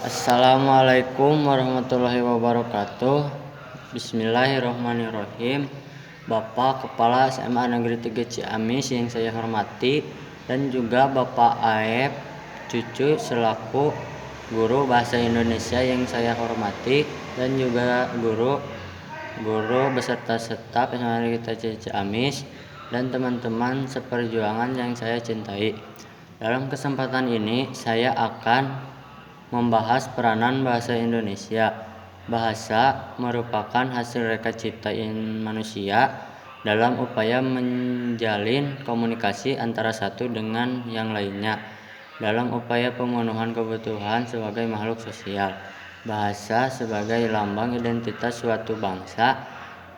Assalamualaikum warahmatullahi wabarakatuh. Bismillahirrahmanirrahim. Bapak Kepala SMA Negeri 3 Ciamis yang saya hormati, dan juga Bapak Aep Cucu selaku guru bahasa Indonesia yang saya hormati, dan juga guru beserta staf SMA Negeri 3 Ciamis, dan teman-teman seperjuangan yang saya cintai. Dalam kesempatan ini saya akan membahas peranan bahasa Indonesia. Bahasa merupakan hasil reka cipta manusia dalam upaya menjalin komunikasi antara satu dengan yang lainnya, dalam upaya pemenuhan kebutuhan sebagai makhluk sosial. Bahasa sebagai lambang identitas suatu bangsa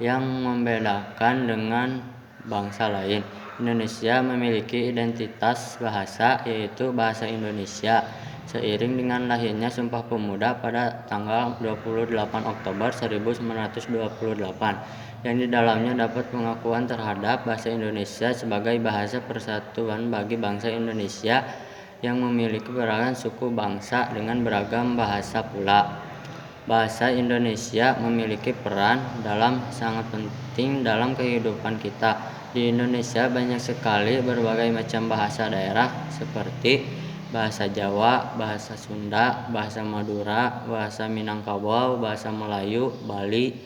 yang membedakan dengan bangsa lain. Indonesia memiliki identitas bahasa, yaitu bahasa Indonesia. Seiring dengan lahirnya Sumpah Pemuda pada tanggal 28 Oktober 1928, yang di dalamnya dapat pengakuan terhadap bahasa Indonesia sebagai bahasa persatuan bagi bangsa Indonesia yang memiliki beragam suku bangsa dengan beragam bahasa pula. Bahasa Indonesia memiliki peran sangat penting dalam kehidupan kita. Di Indonesia banyak sekali berbagai macam bahasa daerah seperti bahasa Jawa, bahasa Sunda, bahasa Madura, bahasa Minangkabau, bahasa Melayu, Bali,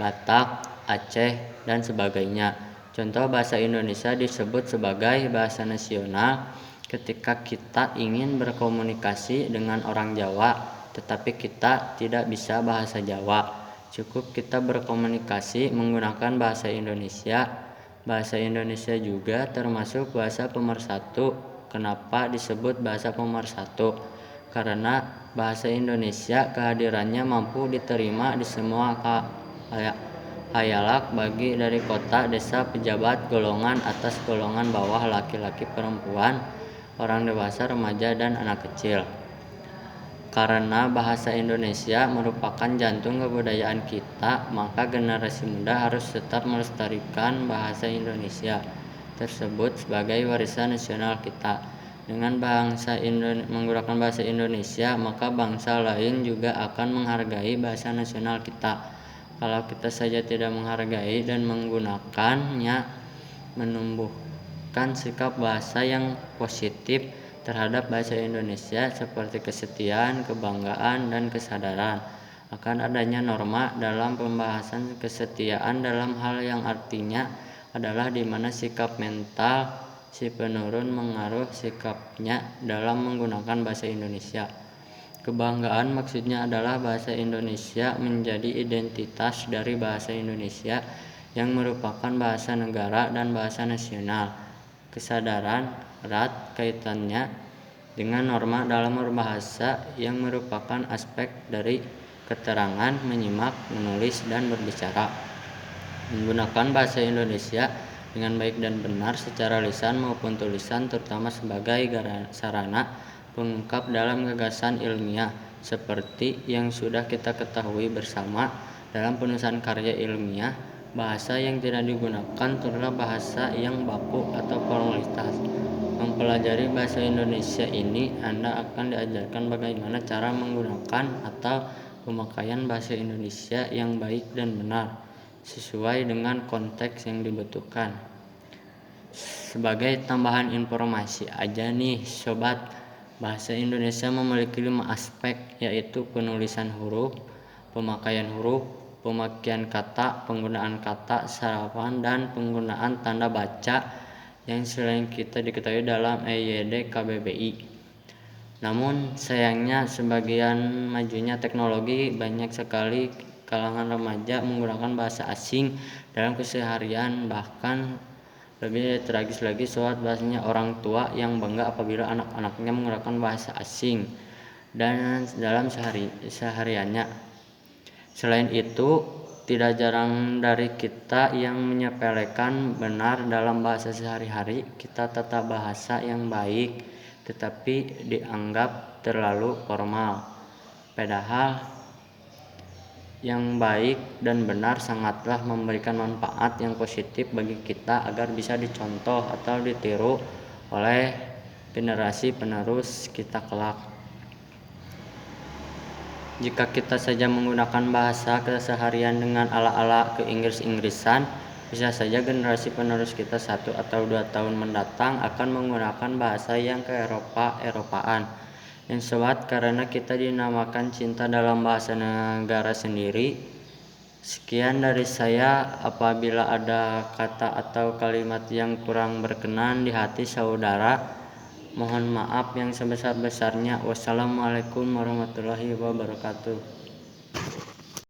Batak, Aceh, dan sebagainya. Contoh bahasa Indonesia disebut sebagai bahasa nasional ketika kita ingin berkomunikasi dengan orang Jawa, tetapi kita tidak bisa bahasa Jawa. Cukup kita berkomunikasi menggunakan bahasa Indonesia. Bahasa Indonesia juga termasuk bahasa pemersatu. Kenapa disebut bahasa pemersatu? Karena bahasa Indonesia kehadirannya mampu diterima di semua hayalak, bagi dari kota, desa, pejabat, golongan atas, golongan bawah, laki-laki, perempuan, orang dewasa, remaja, dan anak kecil. Karena bahasa Indonesia merupakan jantung kebudayaan kita, maka generasi muda harus tetap melestarikan bahasa Indonesia tersebut sebagai warisan nasional kita. Dengan menggunakan bahasa Indonesia, maka bangsa lain juga akan menghargai bahasa nasional kita. Kalau kita saja tidak menghargai dan menggunakannya, menumbuhkan sikap bahasa yang positif terhadap bahasa Indonesia seperti kesetiaan, kebanggaan, dan kesadaran akan adanya norma dalam pembahasan kesetiaan dalam hal yang artinya adalah di mana sikap mental si penurun mengaruh sikapnya dalam menggunakan bahasa Indonesia. Kebanggaan maksudnya adalah bahasa Indonesia menjadi identitas dari bahasa Indonesia yang merupakan bahasa negara dan bahasa nasional. Kesadaran erat kaitannya dengan norma dalam berbahasa yang merupakan aspek dari keterangan, menyimak, menulis, dan berbicara. Menggunakan bahasa Indonesia dengan baik dan benar secara lisan maupun tulisan, terutama sebagai sarana pengungkap dalam gagasan ilmiah, seperti yang sudah kita ketahui bersama dalam penulisan karya ilmiah. Bahasa yang tidak digunakan adalah bahasa yang baku atau formalitas. Mempelajari bahasa Indonesia ini, Anda akan diajarkan bagaimana cara menggunakan atau pemakaian bahasa Indonesia yang baik dan benar sesuai dengan konteks yang dibutuhkan. Sebagai tambahan informasi aja nih sobat, bahasa Indonesia memiliki 5 aspek, yaitu penulisan huruf, pemakaian huruf, pemakaian kata, penggunaan kata sarapan, dan penggunaan tanda baca yang selain kita diketahui dalam EYD KBBI. Namun sayangnya sebagian majunya teknologi, banyak sekali kalangan remaja menggunakan bahasa asing dalam keseharian. Bahkan lebih tragis lagi, soal bahasanya orang tua yang bangga apabila anak-anaknya menggunakan bahasa asing dan dalam sehariannya. Selain itu, tidak jarang dari kita yang menyepelekan benar dalam bahasa sehari-hari. Kita tata bahasa yang baik tetapi dianggap terlalu formal. Padahal yang baik dan benar sangatlah memberikan manfaat yang positif bagi kita agar bisa dicontoh atau ditiru oleh generasi penerus kita kelak. Jika kita saja menggunakan bahasa keseharian dengan ala-ala ke-Inggris-Inggrisan, bisa saja generasi penerus kita 1 atau 2 tahun mendatang akan menggunakan bahasa yang ke-Eropa-Eropaan. Yang sobat, karena kita dinamakan cinta dalam bahasa negara sendiri. Sekian dari saya. Apabila ada kata atau kalimat yang kurang berkenan di hati saudara, mohon maaf yang sebesar-besarnya. Wassalamualaikum warahmatullahi wabarakatuh.